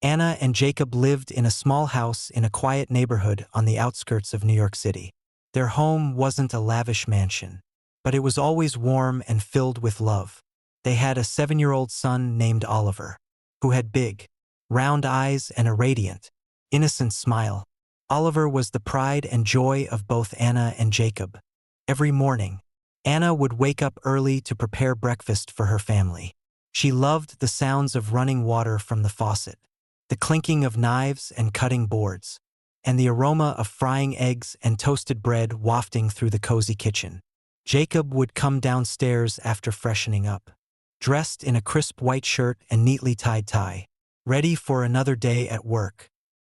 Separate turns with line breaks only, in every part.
Anna and Jacob lived in a small house in a quiet neighborhood on the outskirts of New York City. Their home wasn't a lavish mansion, but it was always warm and filled with love. They had a 7-year-old son named Oliver, who had big, round eyes and a radiant, innocent smile. Oliver was the pride and joy of both Anna and Jacob. Every morning, Anna would wake up early to prepare breakfast for her family. She loved the sounds of running water from the faucet, the clinking of knives and cutting boards, and the aroma of frying eggs and toasted bread wafting through the cozy kitchen. Jacob would come downstairs after freshening up, dressed in a crisp white shirt and neatly tied tie, ready for another day at work.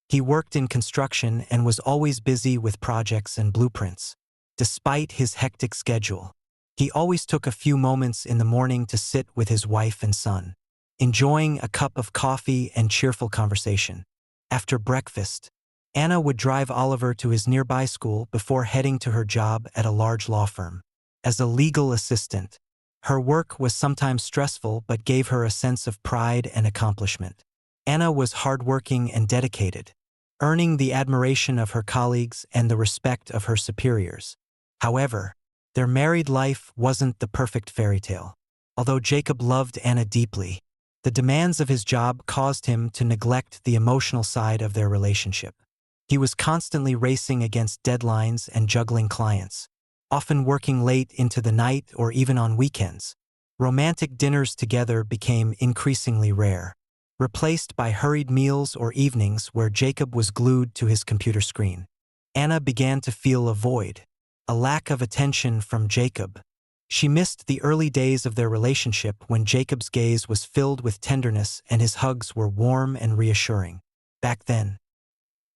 He worked in construction and was always busy with projects and blueprints. Despite his hectic schedule, he always took a few moments in the morning to sit with his wife and son, enjoying a cup of coffee and cheerful conversation. After breakfast, Anna would drive Oliver to his nearby school before heading to her job at a large law firm. As a legal assistant, her work was sometimes stressful but gave her a sense of pride and accomplishment. Anna was hardworking and dedicated, earning the admiration of her colleagues and the respect of her superiors. However, their married life wasn't the perfect fairy tale. Although Jacob loved Anna deeply, the demands of his job caused him to neglect the emotional side of their relationship. He was constantly racing against deadlines and juggling clients, often working late into the night or even on weekends. Romantic dinners together became increasingly rare, replaced by hurried meals or evenings where Jacob was glued to his computer screen. Anna began to feel a void, a lack of attention from Jacob. She missed the early days of their relationship when Jacob's gaze was filled with tenderness and his hugs were warm and reassuring. Back then,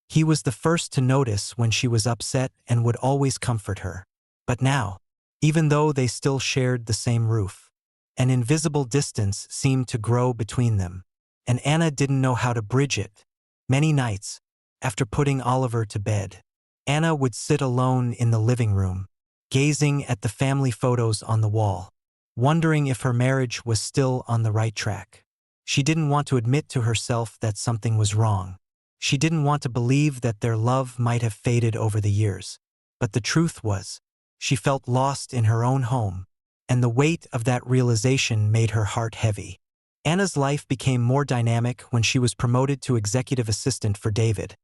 he was the first to notice when she was upset and would always comfort her. But now, even though they still shared the same roof, an invisible distance seemed to grow between them, and Anna didn't know how to bridge it. Many nights, after putting Oliver to bed, Anna would sit alone in the living room, gazing at the family photos on the wall, wondering if her marriage was still on the right track. She didn't want to admit to herself that something was wrong. She didn't want to believe that their love might have faded over the years. But the truth was, she felt lost in her own home, and the weight of that realization made her heart heavy. Anna's life became more dynamic when she was promoted to executive assistant for David,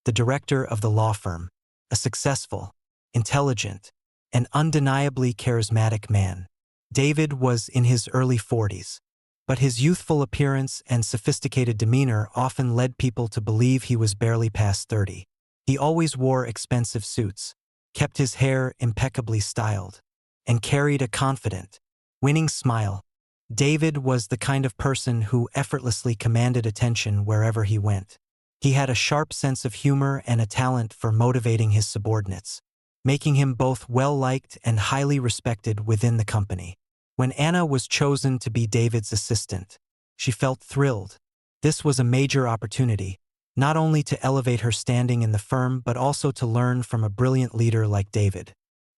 the director of the law firm, a successful, intelligent, and undeniably charismatic man. David was in his early 40s, but his youthful appearance and sophisticated demeanor often led people to believe he was barely past 30. He always wore expensive suits, kept his hair impeccably styled, and carried a confident, winning smile. David was the kind of person who effortlessly commanded attention wherever he went. He had a sharp sense of humor and a talent for motivating his subordinates, making him both well-liked and highly respected within the company. When Anna was chosen to be David's assistant, she felt thrilled. This was a major opportunity, not only to elevate her standing in the firm but also to learn from a brilliant leader like David.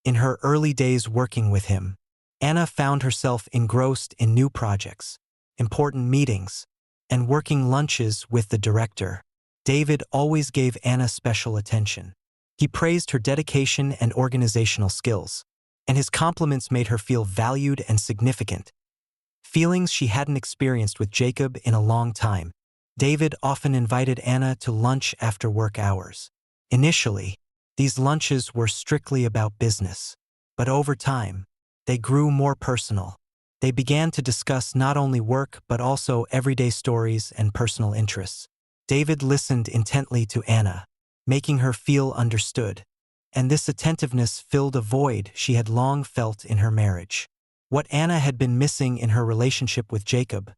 In her early days working with him, Anna found herself engrossed in new projects, important meetings, and working lunches with the director. David always gave Anna special attention. He praised her dedication and organizational skills, and his compliments made her feel valued and significant, feelings she hadn't experienced with Jacob in a long time. David often invited Anna to lunch after work hours. Initially, these lunches were strictly about business, but over time, they grew more personal. They began to discuss not only work but also everyday stories and personal interests. David listened intently to Anna, making her feel understood, and this attentiveness filled a void she had long felt in her marriage. What Anna had been missing in her relationship with Jacob,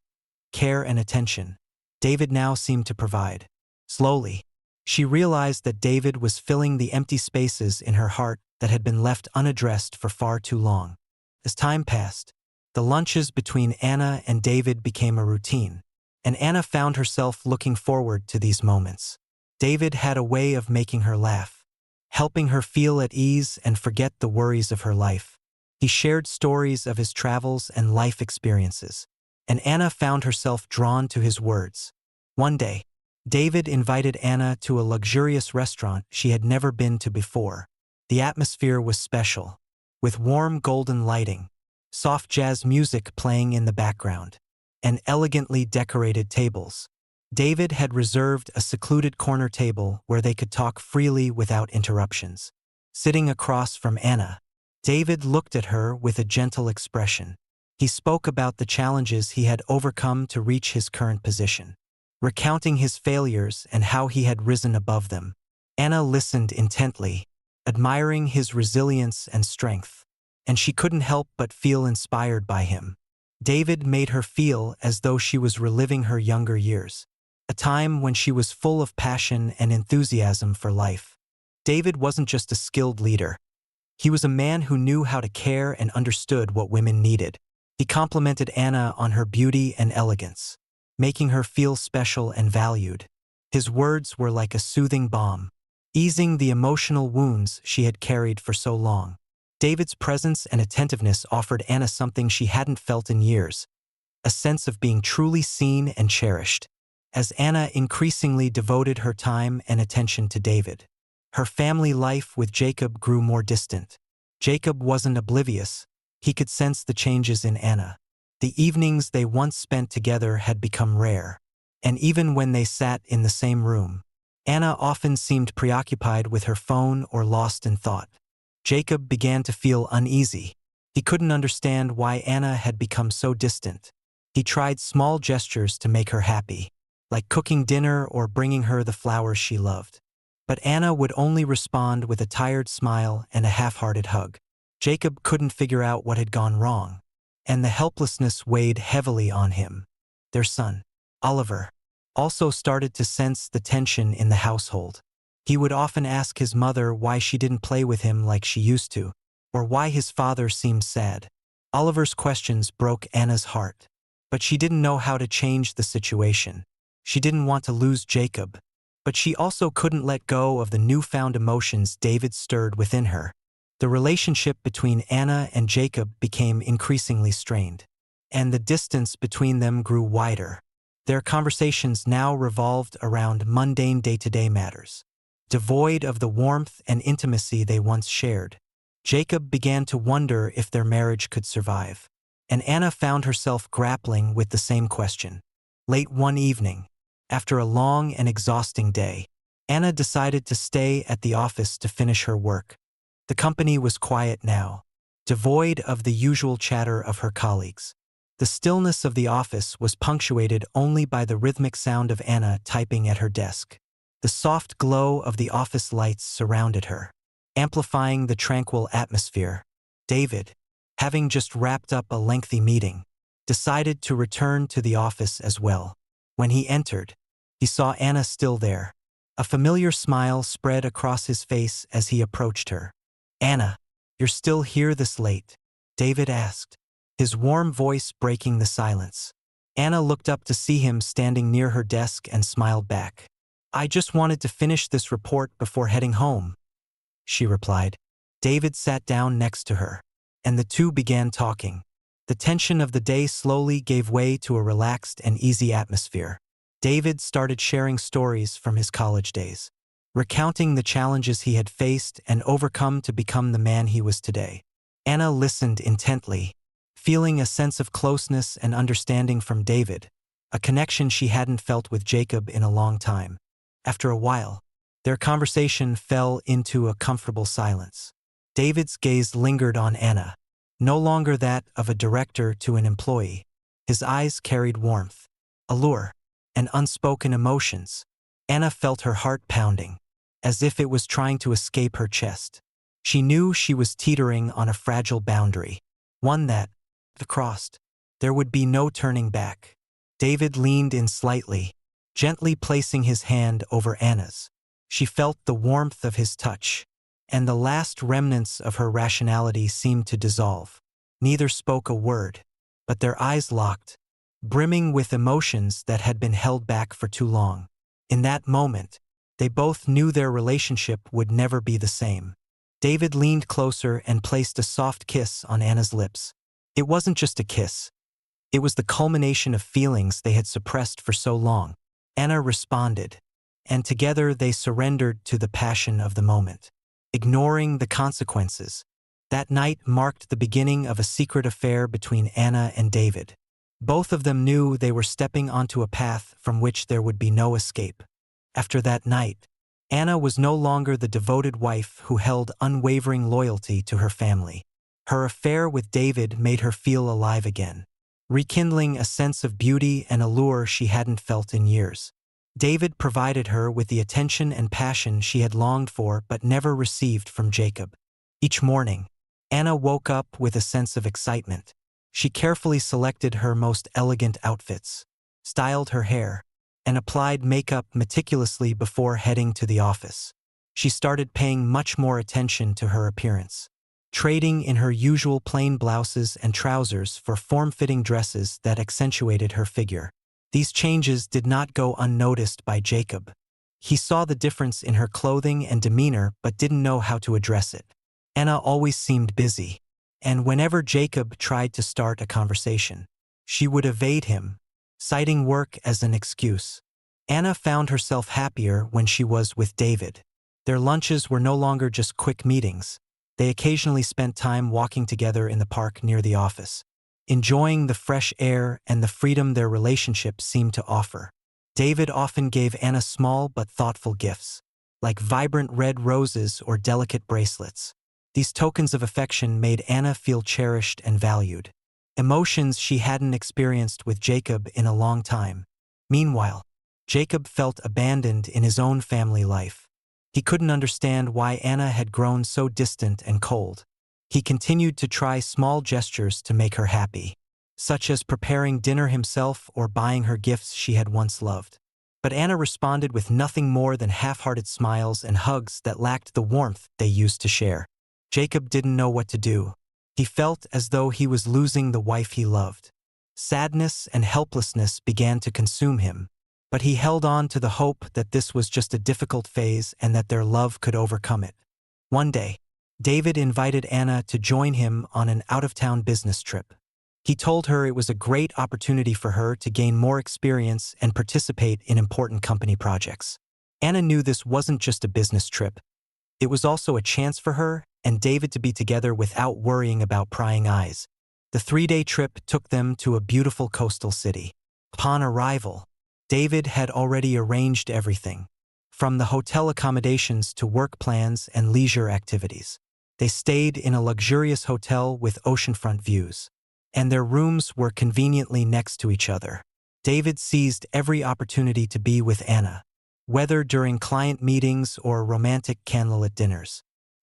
care and attention, David now seemed to provide. Slowly, she realized that David was filling the empty spaces in her heart that had been left unaddressed for far too long. As time passed, the lunches between Anna and David became a routine, and Anna found herself looking forward to these moments. David had a way of making her laugh, helping her feel at ease and forget the worries of her life. He shared stories of his travels and life experiences, and Anna found herself drawn to his words. One day, David invited Anna to a luxurious restaurant she had never been to before. The atmosphere was special, with warm golden lighting, soft jazz music playing in the background, and elegantly decorated tables. David had reserved a secluded corner table where they could talk freely without interruptions. Sitting across from Anna, David looked at her with a gentle expression. He spoke about the challenges he had overcome to reach his current position, recounting his failures and how he had risen above them. Anna listened intently, admiring his resilience and strength, and she couldn't help but feel inspired by him. David made her feel as though she was reliving her younger years, a time when she was full of passion and enthusiasm for life. David wasn't just a skilled leader. He was a man who knew how to care and understood what women needed. He complimented Anna on her beauty and elegance, making her feel special and valued. His words were like a soothing balm, easing the emotional wounds she had carried for so long. David's presence and attentiveness offered Anna something she hadn't felt in years, a sense of being truly seen and cherished. As Anna increasingly devoted her time and attention to David, her family life with Jacob grew more distant. Jacob wasn't oblivious. He could sense the changes in Anna. The evenings they once spent together had become rare, and even when they sat in the same room, Anna often seemed preoccupied with her phone or lost in thought. Jacob began to feel uneasy. He couldn't understand why Anna had become so distant. He tried small gestures to make her happy, like cooking dinner or bringing her the flowers she loved. But Anna would only respond with a tired smile and a half-hearted hug. Jacob couldn't figure out what had gone wrong, and the helplessness weighed heavily on him. Their son, Oliver, also started to sense the tension in the household. He would often ask his mother why she didn't play with him like she used to, or why his father seemed sad. Oliver's questions broke Anna's heart, but she didn't know how to change the situation. She didn't want to lose Jacob, but she also couldn't let go of the newfound emotions David stirred within her. The relationship between Anna and Jacob became increasingly strained, and the distance between them grew wider. Their conversations now revolved around mundane day-to-day matters, devoid of the warmth and intimacy they once shared. Jacob began to wonder if their marriage could survive, and Anna found herself grappling with the same question. Late one evening, after a long and exhausting day, Anna decided to stay at the office to finish her work. The company was quiet now, devoid of the usual chatter of her colleagues. The stillness of the office was punctuated only by the rhythmic sound of Anna typing at her desk. The soft glow of the office lights surrounded her, amplifying the tranquil atmosphere. David, having just wrapped up a lengthy meeting, decided to return to the office as well. When he entered, he saw Anna still there. A familiar smile spread across his face as he approached her. "Anna, you're still here this late?" David asked, his warm voice breaking the silence. Anna looked up to see him standing near her desk and smiled back. "I just wanted to finish this report before heading home," she replied. David sat down next to her, and the two began talking. The tension of the day slowly gave way to a relaxed and easy atmosphere. David started sharing stories from his college days, recounting the challenges he had faced and overcome to become the man he was today. Anna listened intently, feeling a sense of closeness and understanding from David, a connection she hadn't felt with Jacob in a long time. After a while, their conversation fell into a comfortable silence. David's gaze lingered on Anna, no longer that of a director to an employee. His eyes carried warmth, allure, and unspoken emotions. Anna felt her heart pounding, as if it was trying to escape her chest. She knew she was teetering on a fragile boundary, one that, if crossed, there would be no turning back. David leaned in slightly, gently placing his hand over Anna's. She felt the warmth of his touch, and the last remnants of her rationality seemed to dissolve. Neither spoke a word, but their eyes locked, brimming with emotions that had been held back for too long. In that moment, they both knew their relationship would never be the same. David leaned closer and placed a soft kiss on Anna's lips. It wasn't just a kiss. It was the culmination of feelings they had suppressed for so long. Anna responded, and together they surrendered to the passion of the moment, ignoring the consequences. That night marked the beginning of a secret affair between Anna and David. Both of them knew they were stepping onto a path from which there would be no escape. After that night, Anna was no longer the devoted wife who held unwavering loyalty to her family. Her affair with David made her feel alive again, rekindling a sense of beauty and allure she hadn't felt in years. David provided her with the attention and passion she had longed for but never received from Jacob. Each morning, Anna woke up with a sense of excitement. She carefully selected her most elegant outfits, styled her hair, and applied makeup meticulously before heading to the office. She started paying much more attention to her appearance, trading in her usual plain blouses and trousers for form-fitting dresses that accentuated her figure. These changes did not go unnoticed by Jacob. He saw the difference in her clothing and demeanor but didn't know how to address it. Anna always seemed busy, and whenever Jacob tried to start a conversation, she would evade him, citing work as an excuse. Anna found herself happier when she was with David. Their lunches were no longer just quick meetings. They occasionally spent time walking together in the park near the office, enjoying the fresh air and the freedom their relationship seemed to offer. David often gave Anna small but thoughtful gifts, like vibrant red roses or delicate bracelets. These tokens of affection made Anna feel cherished and valued, emotions she hadn't experienced with Jacob in a long time. Meanwhile, Jacob felt abandoned in his own family life. He couldn't understand why Anna had grown so distant and cold. He continued to try small gestures to make her happy, such as preparing dinner himself or buying her gifts she had once loved. But Anna responded with nothing more than half-hearted smiles and hugs that lacked the warmth they used to share. Jacob didn't know what to do. He felt as though he was losing the wife he loved. Sadness and helplessness began to consume him, but he held on to the hope that this was just a difficult phase and that their love could overcome it. One day, David invited Anna to join him on an out-of-town business trip. He told her it was a great opportunity for her to gain more experience and participate in important company projects. Anna knew this wasn't just a business trip. It was also a chance for her and David to be together without worrying about prying eyes. The 3-day trip took them to a beautiful coastal city. Upon arrival, David had already arranged everything, from the hotel accommodations to work plans and leisure activities. They stayed in a luxurious hotel with oceanfront views, and their rooms were conveniently next to each other. David seized every opportunity to be with Anna, whether during client meetings or romantic candlelit dinners.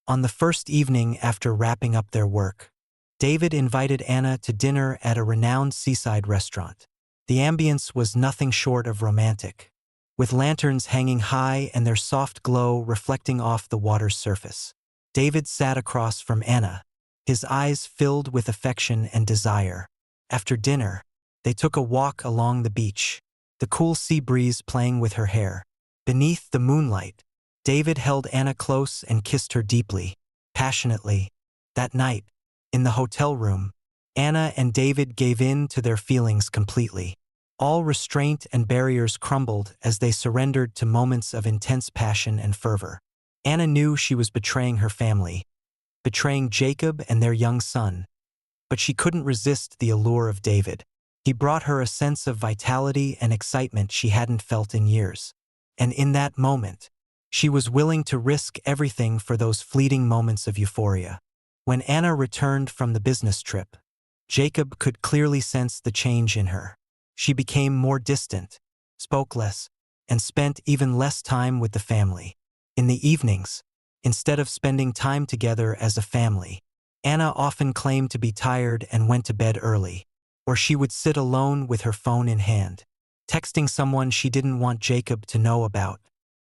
On the first evening after wrapping up their work, David invited Anna to dinner at a renowned seaside restaurant. The ambience was nothing short of romantic, with lanterns hanging high and their soft glow reflecting off the water's surface. David sat across from Anna, his eyes filled with affection and desire. After dinner, they took a walk along the beach, the cool sea breeze playing with her hair. Beneath the moonlight, David held Anna close and kissed her deeply, passionately. That night, in the hotel room, Anna and David gave in to their feelings completely. All restraint and barriers crumbled as they surrendered to moments of intense passion and fervor. Anna knew she was betraying her family, betraying Jacob and their young son, but she couldn't resist the allure of David. He brought her a sense of vitality and excitement she hadn't felt in years. And in that moment, she was willing to risk everything for those fleeting moments of euphoria. When Anna returned from the business trip, Jacob could clearly sense the change in her. She became more distant, spoke less, and spent even less time with the family. In the evenings, instead of spending time together as a family, Anna often claimed to be tired and went to bed early, or she would sit alone with her phone in hand, texting someone she didn't want Jacob to know about.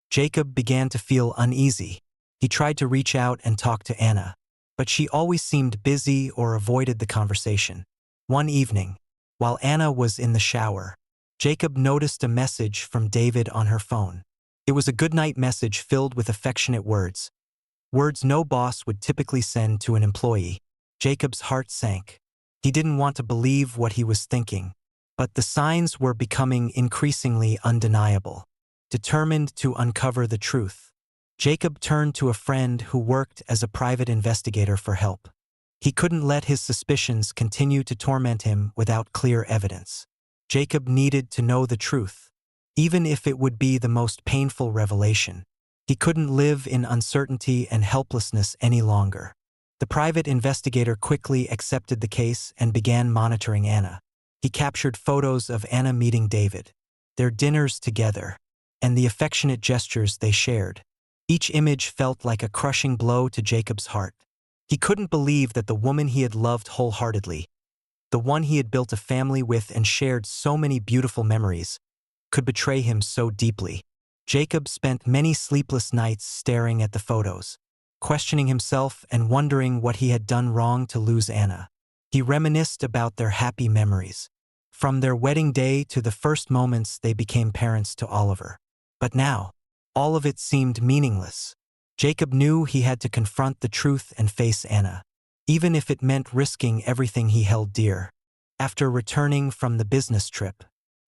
Jacob began to feel uneasy. He tried to reach out and talk to Anna, but she always seemed busy or avoided the conversation. One evening, while Anna was in the shower, Jacob noticed a message from David on her phone. It was a goodnight message filled with affectionate words, words no boss would typically send to an employee. Jacob's heart sank. He didn't want to believe what he was thinking, But the signs were becoming increasingly undeniable. Determined to uncover the truth, Jacob turned to a friend who worked as a private investigator for help. He couldn't let his suspicions continue to torment him without clear evidence. Jacob needed to know the truth, even if it would be the most painful revelation. He couldn't live in uncertainty and helplessness any longer. The private investigator quickly accepted the case and began monitoring Anna. He captured photos of Anna meeting David, their dinners together, and the affectionate gestures they shared. Each image felt like a crushing blow to Jacob's heart. He couldn't believe that the woman he had loved wholeheartedly, the one he had built a family with and shared so many beautiful memories, could betray him so deeply. Jacob spent many sleepless nights staring at the photos, questioning himself and wondering what he had done wrong to lose Anna. He reminisced about their happy memories, from their wedding day to the first moments they became parents to Oliver. But now, all of it seemed meaningless. Jacob knew he had to confront the truth and face Anna, even if it meant risking everything he held dear. After returning from the business trip,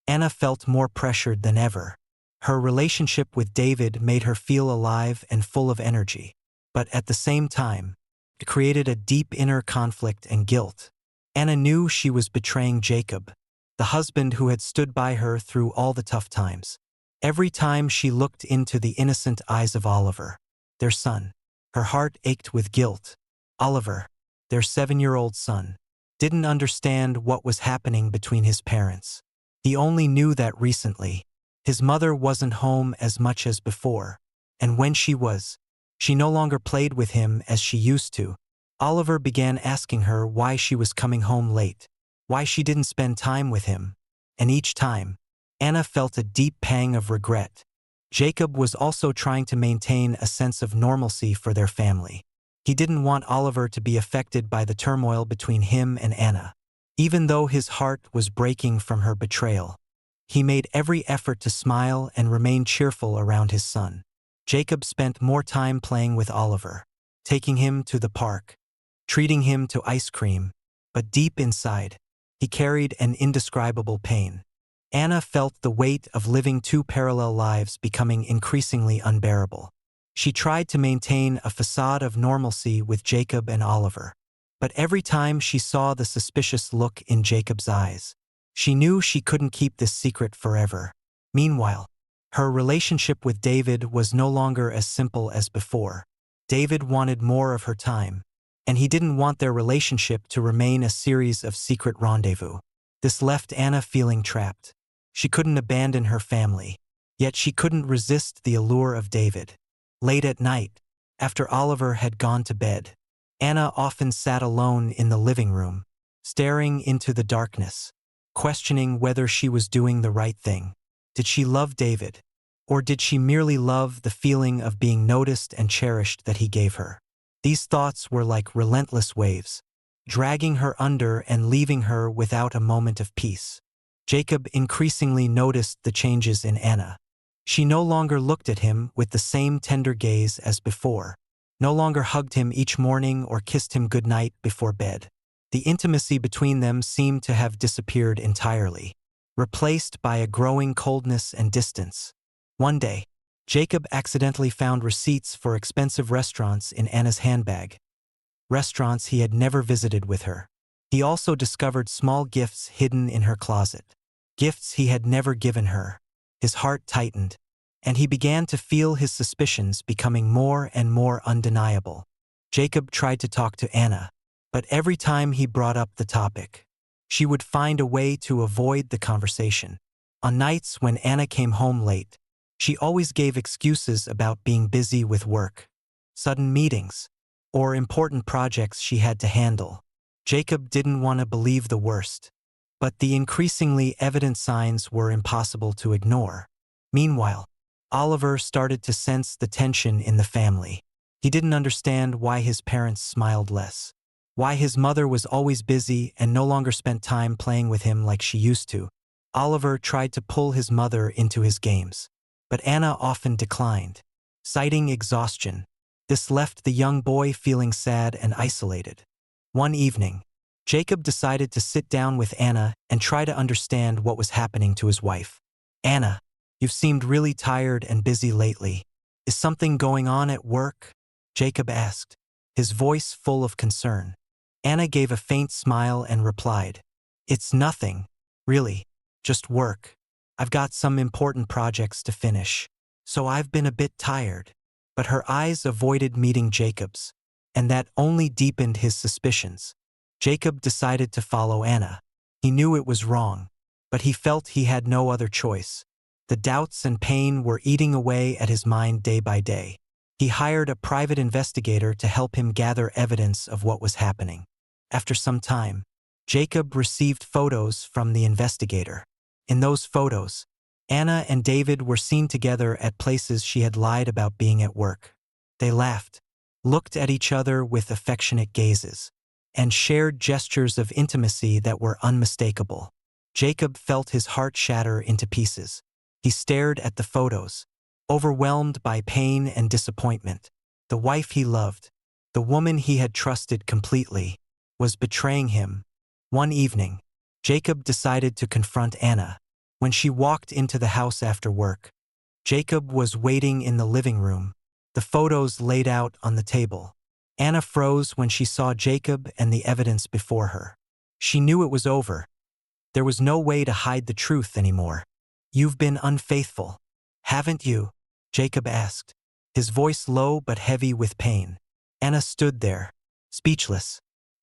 Anna felt more pressured than ever. Her relationship with David made her feel alive and full of energy. But at the same time, it created a deep inner conflict and guilt. Anna knew she was betraying Jacob, the husband who had stood by her through all the tough times. Every time she looked into the innocent eyes of Oliver, their son, her heart ached with guilt. Oliver, their 7-year-old son, didn't understand what was happening between his parents. He only knew that recently, his mother wasn't home as much as before, and when she was, she no longer played with him as she used to. Oliver began asking her why she was coming home late, why she didn't spend time with him, and each time, Anna felt a deep pang of regret. Jacob was also trying to maintain a sense of normalcy for their family. He didn't want Oliver to be affected by the turmoil between him and Anna. Even though his heart was breaking from her betrayal, he made every effort to smile and remain cheerful around his son. Jacob spent more time playing with Oliver, taking him to the park, treating him to ice cream, but deep inside, he carried an indescribable pain. Anna felt the weight of living two parallel lives becoming increasingly unbearable. She tried to maintain a facade of normalcy with Jacob and Oliver, but every time she saw the suspicious look in Jacob's eyes, she knew she couldn't keep this secret forever. Meanwhile, her relationship with David was no longer as simple as before. David wanted more of her time, and he didn't want their relationship to remain a series of secret rendezvous. This left Anna feeling trapped. She couldn't abandon her family, yet she couldn't resist the allure of David. Late at night, after Oliver had gone to bed, Anna often sat alone in the living room, staring into the darkness, questioning whether she was doing the right thing. Did she love David, or did she merely love the feeling of being noticed and cherished that he gave her? These thoughts were like relentless waves, dragging her under and leaving her without a moment of peace. Jacob increasingly noticed the changes in Anna. She no longer looked at him with the same tender gaze as before, no longer hugged him each morning or kissed him goodnight before bed. The intimacy between them seemed to have disappeared entirely, replaced by a growing coldness and distance. One day, Jacob accidentally found receipts for expensive restaurants in Anna's handbag, restaurants he had never visited with her. He also discovered small gifts hidden in her closet, gifts he had never given her. His heart tightened, and he began to feel his suspicions becoming more and more undeniable. Jacob tried to talk to Anna, but every time he brought up the topic, she would find a way to avoid the conversation. On nights when Anna came home late, she always gave excuses about being busy with work, sudden meetings, or important projects she had to handle. Jacob didn't want to believe the worst, but the increasingly evident signs were impossible to ignore. Meanwhile, Oliver started to sense the tension in the family. He didn't understand why his parents smiled less, why his mother was always busy and no longer spent time playing with him like she used to. Oliver tried to pull his mother into his games, but Anna often declined, citing exhaustion. This left the young boy feeling sad and isolated. One evening, Jacob decided to sit down with Anna and try to understand what was happening to his wife. Anna, you've seemed really tired and busy lately. Is something going on at work? Jacob asked, his voice full of concern. Anna gave a faint smile and replied, It's nothing, really, just work. I've got some important projects to finish, so I've been a bit tired. But her eyes avoided meeting Jacob's, and that only deepened his suspicions. Jacob decided to follow Anna. He knew it was wrong, but he felt he had no other choice. The doubts and pain were eating away at his mind day by day. He hired a private investigator to help him gather evidence of what was happening. After some time, Jacob received photos from the investigator. In those photos, Anna and David were seen together at places she had lied about being at work. They laughed, looked at each other with affectionate gazes, and shared gestures of intimacy that were unmistakable. Jacob felt his heart shatter into pieces. He stared at the photos, overwhelmed by pain and disappointment. The wife he loved, the woman he had trusted completely, was betraying him. One evening, Jacob decided to confront Anna. When she walked into the house after work, Jacob was waiting in the living room, the photos laid out on the table. Anna froze when she saw Jacob and the evidence before her. She knew it was over. There was no way to hide the truth anymore. You've been unfaithful, haven't you? Jacob asked, his voice low but heavy with pain. Anna stood there, speechless,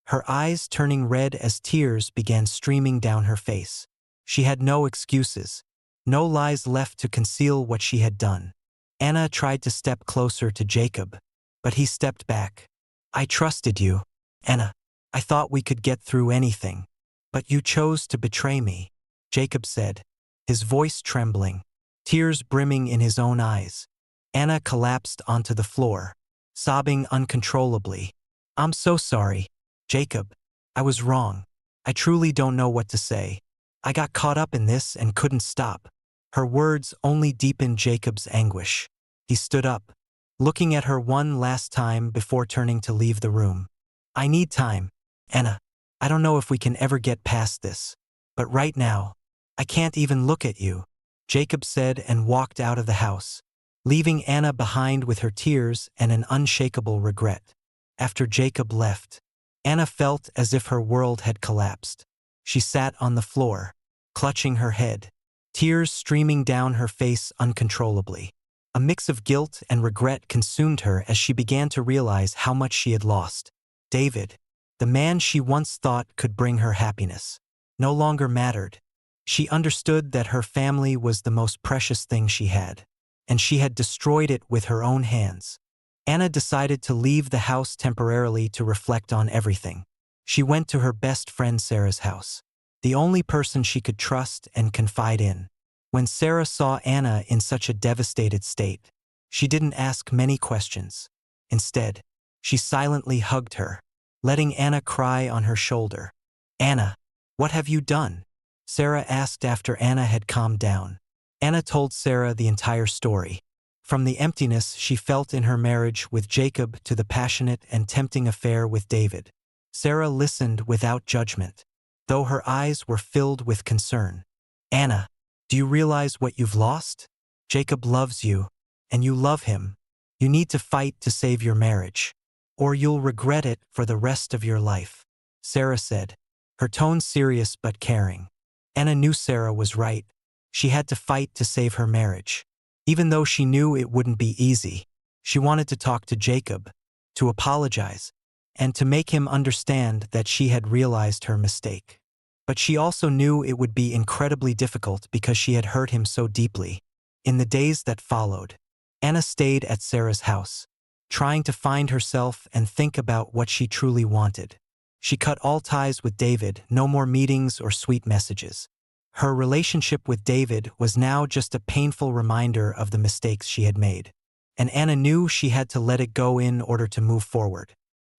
her eyes turning red as tears began streaming down her face. She had no excuses, no lies left to conceal what she had done. Anna tried to step closer to Jacob, but he stepped back. I trusted you, Anna. I thought we could get through anything. But you chose to betray me, Jacob said, his voice trembling, tears brimming in his own eyes. Anna collapsed onto the floor, sobbing uncontrollably. I'm so sorry, Jacob. I was wrong. I truly don't know what to say. I got caught up in this and couldn't stop. Her words only deepened Jacob's anguish. He stood up, looking at her one last time before turning to leave the room. I need time, Anna. I don't know if we can ever get past this. But right now, I can't even look at you, Jacob said and walked out of the house, leaving Anna behind with her tears and an unshakable regret. After Jacob left, Anna felt as if her world had collapsed. She sat on the floor, clutching her head, tears streaming down her face uncontrollably. A mix of guilt and regret consumed her as she began to realize how much she had lost. David, the man she once thought could bring her happiness, no longer mattered. She understood that her family was the most precious thing she had, and she had destroyed it with her own hands. Anna decided to leave the house temporarily to reflect on everything. She went to her best friend Sarah's house, the only person she could trust and confide in. When Sarah saw Anna in such a devastated state, she didn't ask many questions. Instead, she silently hugged her, letting Anna cry on her shoulder. Anna, what have you done? Sarah asked after Anna had calmed down. Anna told Sarah the entire story, from the emptiness she felt in her marriage with Jacob to the passionate and tempting affair with David. Sarah listened without judgment, though her eyes were filled with concern. Anna, do you realize what you've lost? Jacob loves you, and you love him. You need to fight to save your marriage, or you'll regret it for the rest of your life, Sarah said, her tone serious but caring. Anna knew Sarah was right. She had to fight to save her marriage. Even though she knew it wouldn't be easy, she wanted to talk to Jacob, to apologize, and to make him understand that she had realized her mistake. But she also knew it would be incredibly difficult because she had hurt him so deeply. In the days that followed, Anna stayed at Sarah's house, trying to find herself and think about what she truly wanted. She cut all ties with David, no more meetings or sweet messages. Her relationship with David was now just a painful reminder of the mistakes she had made, and Anna knew she had to let it go in order to move forward.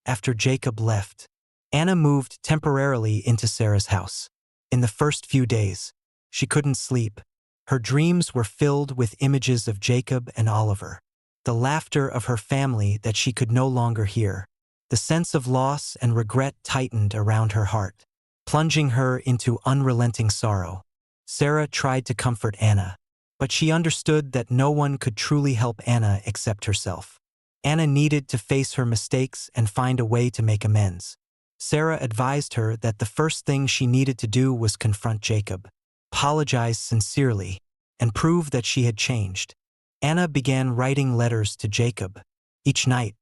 After Jacob left, Anna moved temporarily into Sarah's house. In the first few days, she couldn't sleep. Her dreams were filled with images of Jacob and Oliver, the laughter of her family that she could no longer hear, The sense of loss and regret tightened around her heart, plunging her into unrelenting sorrow. Sarah tried to comfort Anna, but she understood that no one could truly help Anna except herself. Anna needed to face her mistakes and find a way to make amends. Sarah advised her that the first thing she needed to do was confront Jacob, apologize sincerely, and prove that she had changed. Anna began writing letters to Jacob. Each night,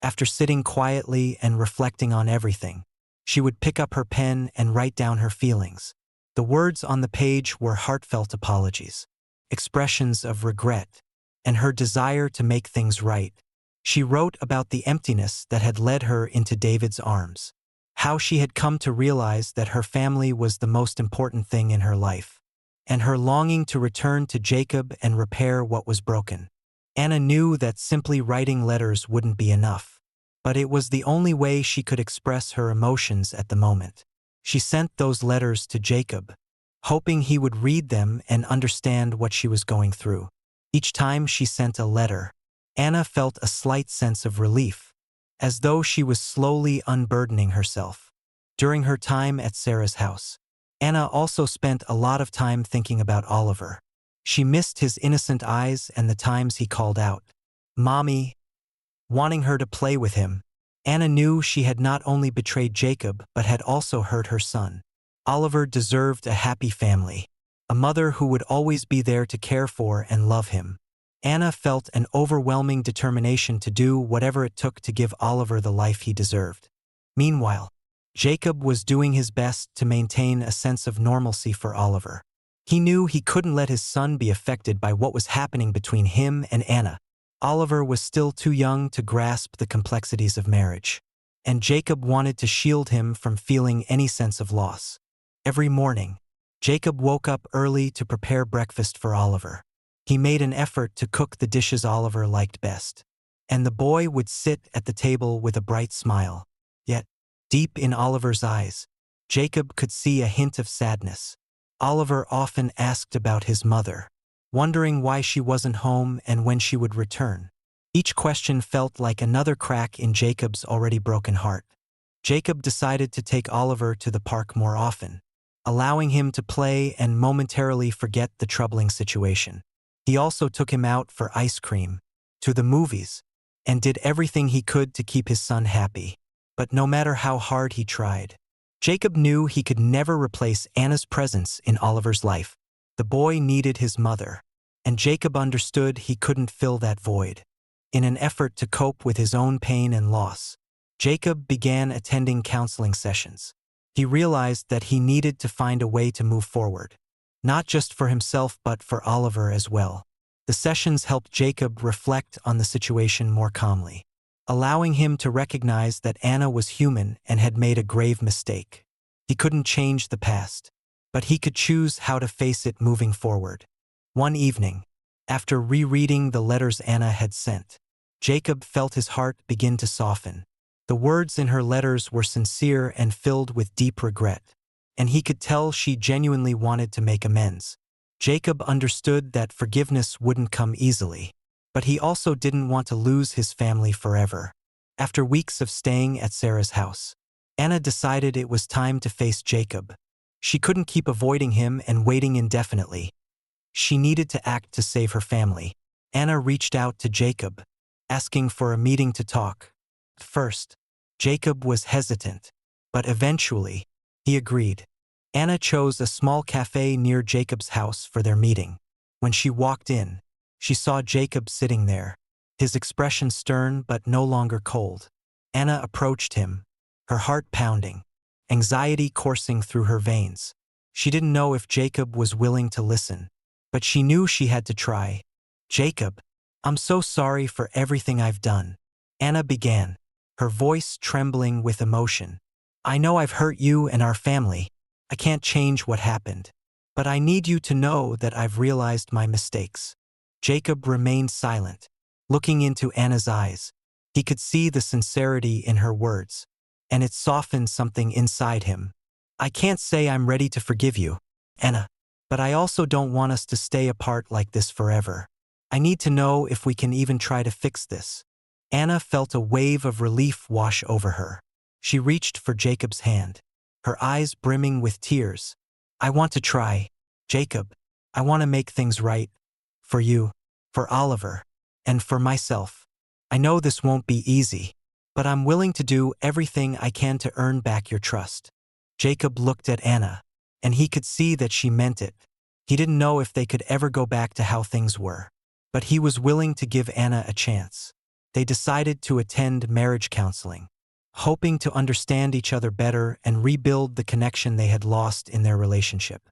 after sitting quietly and reflecting on everything, she would pick up her pen and write down her feelings. The words on the page were heartfelt apologies, expressions of regret, and her desire to make things right. She wrote about the emptiness that had led her into David's arms, how she had come to realize that her family was the most important thing in her life, and her longing to return to Jacob and repair what was broken. Anna knew that simply writing letters wouldn't be enough, but it was the only way she could express her emotions at the moment. She sent those letters to Jacob, hoping he would read them and understand what she was going through. Each time she sent a letter, Anna felt a slight sense of relief, as though she was slowly unburdening herself. During her time at Sarah's house, Anna also spent a lot of time thinking about Oliver. She missed his innocent eyes and the times he called out, "Mommy," wanting her to play with him. Anna knew she had not only betrayed Jacob but had also hurt her son. Oliver deserved a happy family, a mother who would always be there to care for and love him. Anna felt an overwhelming determination to do whatever it took to give Oliver the life he deserved. Meanwhile, Jacob was doing his best to maintain a sense of normalcy for Oliver. He knew he couldn't let his son be affected by what was happening between him and Anna. Oliver was still too young to grasp the complexities of marriage, and Jacob wanted to shield him from feeling any sense of loss. Every morning, Jacob woke up early to prepare breakfast for Oliver. He made an effort to cook the dishes Oliver liked best, and the boy would sit at the table with a bright smile. Yet, deep in Oliver's eyes, Jacob could see a hint of sadness. Oliver often asked about his mother, wondering why she wasn't home and when she would return. Each question felt like another crack in Jacob's already broken heart. Jacob decided to take Oliver to the park more often, allowing him to play and momentarily forget the troubling situation. He also took him out for ice cream, to the movies, and did everything he could to keep his son happy. But no matter how hard he tried, Jacob knew he could never replace Anna's presence in Oliver's life. The boy needed his mother, and Jacob understood he couldn't fill that void. In an effort to cope with his own pain and loss, Jacob began attending counseling sessions. He realized that he needed to find a way to move forward, not just for himself but for Oliver as well. The sessions helped Jacob reflect on the situation more calmly, allowing him to recognize that Anna was human and had made a grave mistake. He couldn't change the past, but he could choose how to face it moving forward. One evening, after rereading the letters Anna had sent, Jacob felt his heart begin to soften. The words in her letters were sincere and filled with deep regret, and he could tell she genuinely wanted to make amends. Jacob understood that forgiveness wouldn't come easily, but he also didn't want to lose his family forever. After weeks of staying at Sarah's house, Anna decided it was time to face Jacob. She couldn't keep avoiding him and waiting indefinitely. She needed to act to save her family. Anna reached out to Jacob, asking for a meeting to talk. At first, Jacob was hesitant, but eventually, he agreed. Anna chose a small cafe near Jacob's house for their meeting. When she walked in, she saw Jacob sitting there, his expression stern but no longer cold. Anna approached him, her heart pounding, anxiety coursing through her veins. She didn't know if Jacob was willing to listen, but she knew she had to try. "Jacob, I'm so sorry for everything I've done," Anna began, her voice trembling with emotion. "I know I've hurt you and our family. I can't change what happened, but I need you to know that I've realized my mistakes." Jacob remained silent, looking into Anna's eyes. He could see the sincerity in her words, and it softened something inside him. "I can't say I'm ready to forgive you, Anna, but I also don't want us to stay apart like this forever. I need to know if we can even try to fix this." Anna felt a wave of relief wash over her. She reached for Jacob's hand, her eyes brimming with tears. I want to try, Jacob. I want to make things right. For you, for Oliver, and for myself. I know this won't be easy, but I'm willing to do everything I can to earn back your trust. Jacob looked at Anna, and he could see that she meant it. He didn't know if they could ever go back to how things were, but he was willing to give Anna a chance. They decided to attend marriage counseling, hoping to understand each other better and rebuild the connection they had lost in their relationship.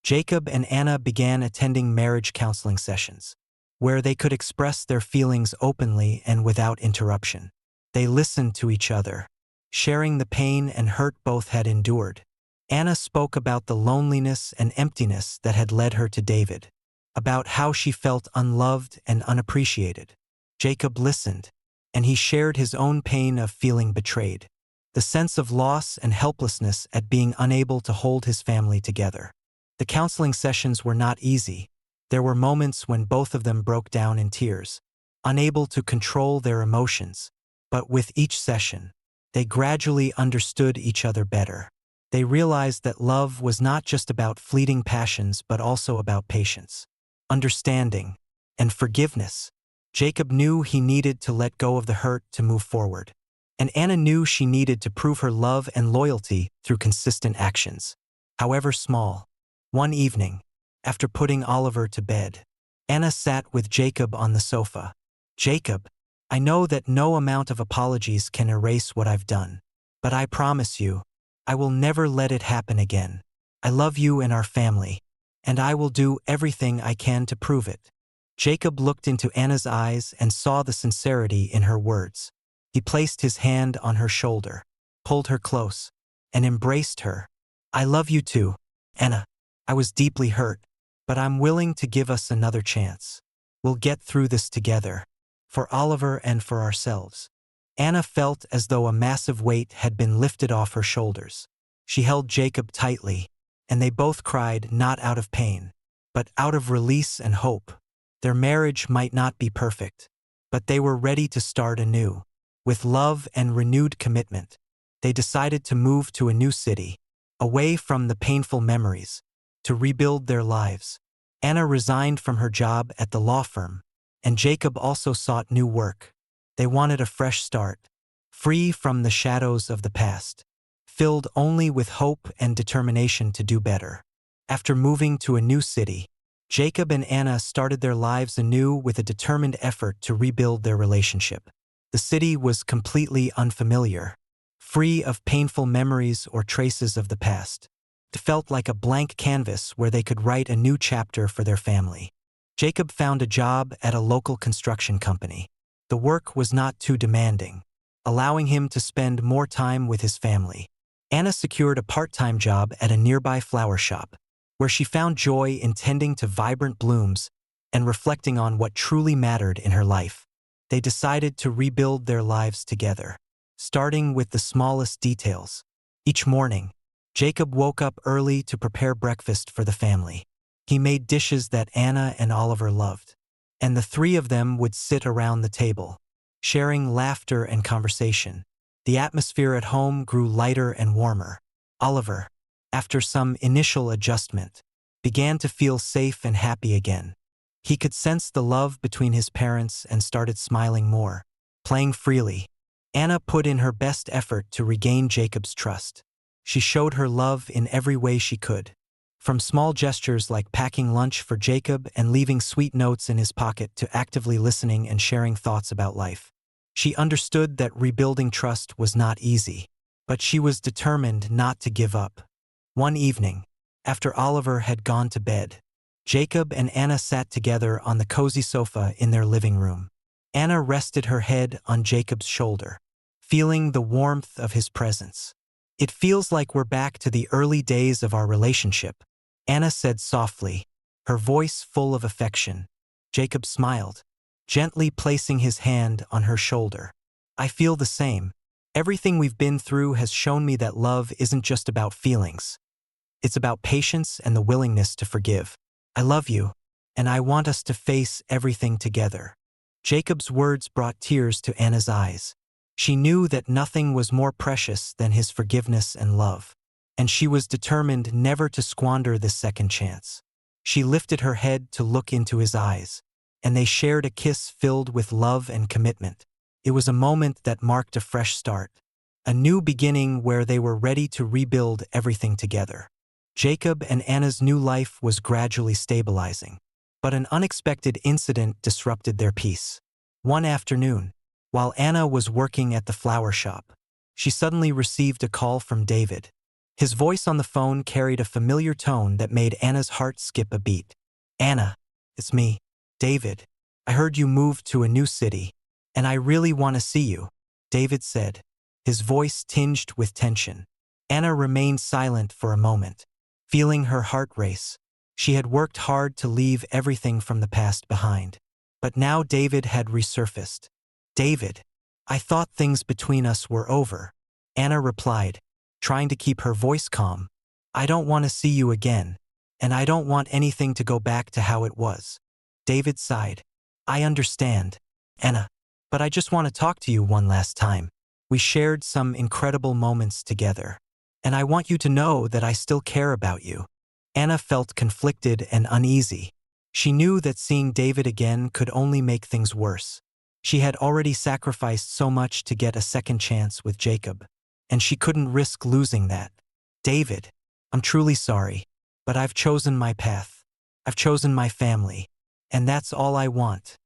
Jacob and Anna began attending marriage counseling sessions, where they could express their feelings openly and without interruption. They listened to each other, sharing the pain and hurt both had endured. Anna spoke about the loneliness and emptiness that had led her to David, about how she felt unloved and unappreciated. Jacob listened, and he shared his own pain of feeling betrayed, the sense of loss and helplessness at being unable to hold his family together. The counseling sessions were not easy. There were moments when both of them broke down in tears, unable to control their emotions. But with each session, they gradually understood each other better. They realized that love was not just about fleeting passions but also about patience, understanding, and forgiveness. Jacob knew he needed to let go of the hurt to move forward, and Anna knew she needed to prove her love and loyalty through consistent actions, however small. One evening, after putting Oliver to bed, Anna sat with Jacob on the sofa. Jacob, I know that no amount of apologies can erase what I've done, but I promise you, I will never let it happen again. I love you and our family, and I will do everything I can to prove it. Jacob looked into Anna's eyes and saw the sincerity in her words. He placed his hand on her shoulder, pulled her close, and embraced her. I love you too, Anna. I was deeply hurt, but I'm willing to give us another chance. We'll get through this together, for Oliver and for ourselves. Anna felt as though a massive weight had been lifted off her shoulders. She held Jacob tightly, and they both cried not out of pain, but out of release and hope. Their marriage might not be perfect, but they were ready to start anew. With love and renewed commitment, they decided to move to a new city, away from the painful memories, to rebuild their lives. Anna resigned from her job at the law firm, and Jacob also sought new work. They wanted a fresh start, free from the shadows of the past, filled only with hope and determination to do better. After moving to a new city, Jacob and Anna started their lives anew with a determined effort to rebuild their relationship. The city was completely unfamiliar, free of painful memories or traces of the past. It felt like a blank canvas where they could write a new chapter for their family. Jacob found a job at a local construction company. The work was not too demanding, allowing him to spend more time with his family. Anna secured a part-time job at a nearby flower shop, where she found joy in tending to vibrant blooms and reflecting on what truly mattered in her life. They decided to rebuild their lives together, starting with the smallest details. Each morning, Jacob woke up early to prepare breakfast for the family. He made dishes that Anna and Oliver loved, and the three of them would sit around the table, sharing laughter and conversation. The atmosphere at home grew lighter and warmer. Oliver, after some initial adjustment, began to feel safe and happy again. He could sense the love between his parents and started smiling more, playing freely. Anna put in her best effort to regain Jacob's trust. She showed her love in every way she could, from small gestures like packing lunch for Jacob and leaving sweet notes in his pocket to actively listening and sharing thoughts about life. She understood that rebuilding trust was not easy, but she was determined not to give up. One evening, after Oliver had gone to bed, Jacob and Anna sat together on the cozy sofa in their living room. Anna rested her head on Jacob's shoulder, feeling the warmth of his presence. It feels like we're back to the early days of our relationship, Anna said softly, her voice full of affection. Jacob smiled, gently placing his hand on her shoulder. I feel the same. Everything we've been through has shown me that love isn't just about feelings. It's about patience and the willingness to forgive. I love you, and I want us to face everything together. Jacob's words brought tears to Anna's eyes. She knew that nothing was more precious than his forgiveness and love, and she was determined never to squander this second chance. She lifted her head to look into his eyes, and they shared a kiss filled with love and commitment. It was a moment that marked a fresh start, a new beginning where they were ready to rebuild everything together. Jacob and Anna's new life was gradually stabilizing, but an unexpected incident disrupted their peace. One afternoon, while Anna was working at the flower shop, she suddenly received a call from David. His voice on the phone carried a familiar tone that made Anna's heart skip a beat. "Anna, it's me, David. I heard you moved to a new city, and I really want to see you," David said, his voice tinged with tension. Anna remained silent for a moment, feeling her heart race. She had worked hard to leave everything from the past behind. But now David had resurfaced. "David, I thought things between us were over," Anna replied, trying to keep her voice calm. "I don't want to see you again, and I don't want anything to go back to how it was." David sighed. "I understand, Anna, but I just want to talk to you one last time. We shared some incredible moments together, and I want you to know that I still care about you." Anna felt conflicted and uneasy. She knew that seeing David again could only make things worse. She had already sacrificed so much to get a second chance with Jacob, and she couldn't risk losing that. "David, I'm truly sorry, but I've chosen my path. I've chosen my family, and that's all I want,"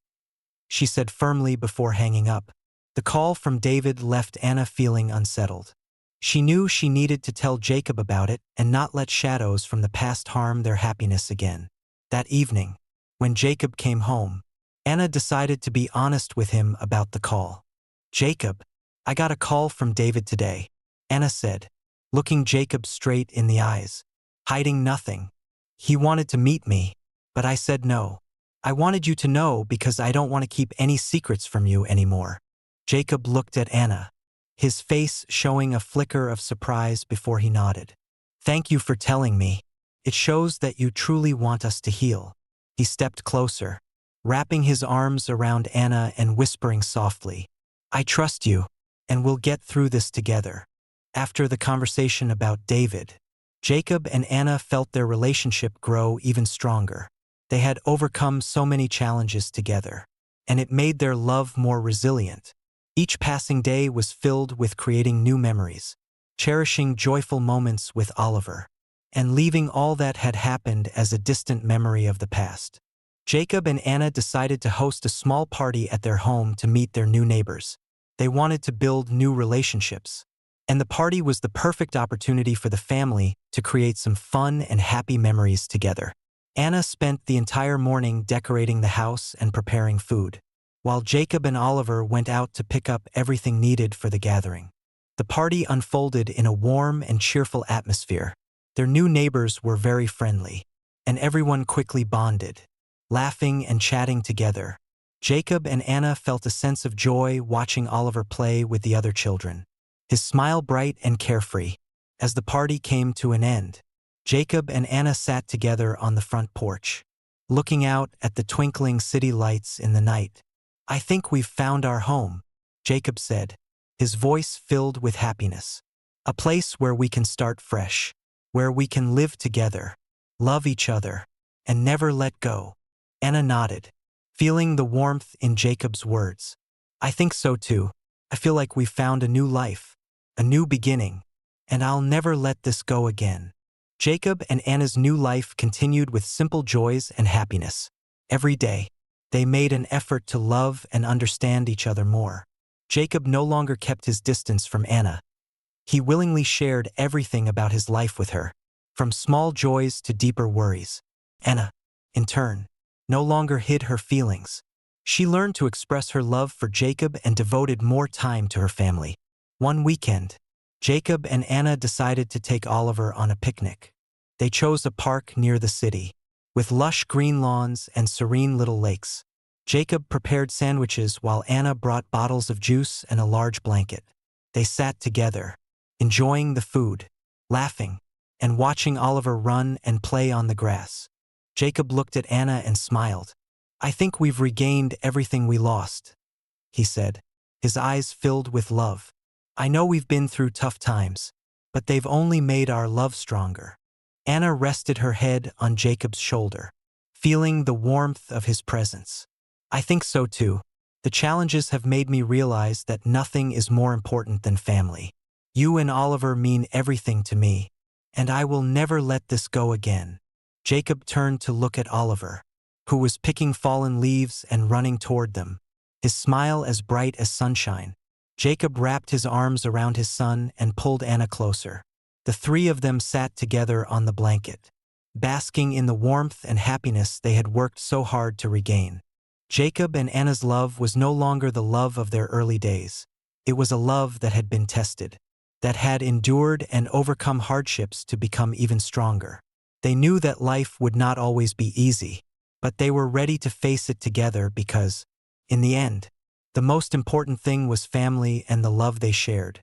she said firmly before hanging up. The call from David left Anna feeling unsettled. She knew she needed to tell Jacob about it and not let shadows from the past harm their happiness again. That evening, when Jacob came home, Anna decided to be honest with him about the call. "Jacob, I got a call from David today," Anna said, looking Jacob straight in the eyes, hiding nothing. "He wanted to meet me, but I said no. I wanted you to know because I don't want to keep any secrets from you anymore." Jacob looked at Anna, his face showing a flicker of surprise before he nodded. "Thank you for telling me. It shows that you truly want us to heal." He stepped closer, wrapping his arms around Anna and whispering softly, "I trust you, and we'll get through this together." After the conversation about David, Jacob and Anna felt their relationship grow even stronger. They had overcome so many challenges together, and it made their love more resilient. Each passing day was filled with creating new memories, cherishing joyful moments with Oliver, and leaving all that had happened as a distant memory of the past. Jacob and Anna decided to host a small party at their home to meet their new neighbors. They wanted to build new relationships, and the party was the perfect opportunity for the family to create some fun and happy memories together. Anna spent the entire morning decorating the house and preparing food, while Jacob and Oliver went out to pick up everything needed for the gathering. The party unfolded in a warm and cheerful atmosphere. Their new neighbors were very friendly, and everyone quickly bonded, laughing and chatting together. Jacob and Anna felt a sense of joy watching Oliver play with the other children, his smile bright and carefree. As the party came to an end, Jacob and Anna sat together on the front porch, looking out at the twinkling city lights in the night. "I think we've found our home," Jacob said, his voice filled with happiness. "A place where we can start fresh, where we can live together, love each other, and never let go." Anna nodded, feeling the warmth in Jacob's words. "I think so too. I feel like we've found a new life, a new beginning, and I'll never let this go again." Jacob and Anna's new life continued with simple joys and happiness. Every day, they made an effort to love and understand each other more. Jacob no longer kept his distance from Anna. He willingly shared everything about his life with her, from small joys to deeper worries. Anna, in turn, no longer hid her feelings. She learned to express her love for Jacob and devoted more time to her family. One weekend, Jacob and Anna decided to take Oliver on a picnic. They chose a park near the city, with lush green lawns and serene little lakes. Jacob prepared sandwiches while Anna brought bottles of juice and a large blanket. They sat together, enjoying the food, laughing, and watching Oliver run and play on the grass. Jacob looked at Anna and smiled, I think we've regained everything we lost, he said, his eyes filled with love. I know we've been through tough times, but they've only made our love stronger. Anna rested her head on Jacob's shoulder, feeling the warmth of his presence. I think so too. The challenges have made me realize that nothing is more important than family. You and Oliver mean everything to me, and I will never let this go again. Jacob turned to look at Oliver, who was picking fallen leaves and running toward them, his smile as bright as sunshine. Jacob wrapped his arms around his son and pulled Anna closer. The three of them sat together on the blanket, basking in the warmth and happiness they had worked so hard to regain. Jacob and Anna's love was no longer the love of their early days. It was a love that had been tested, that had endured and overcome hardships to become even stronger. They knew that life would not always be easy, but they were ready to face it together because, in the end, the most important thing was family and the love they shared.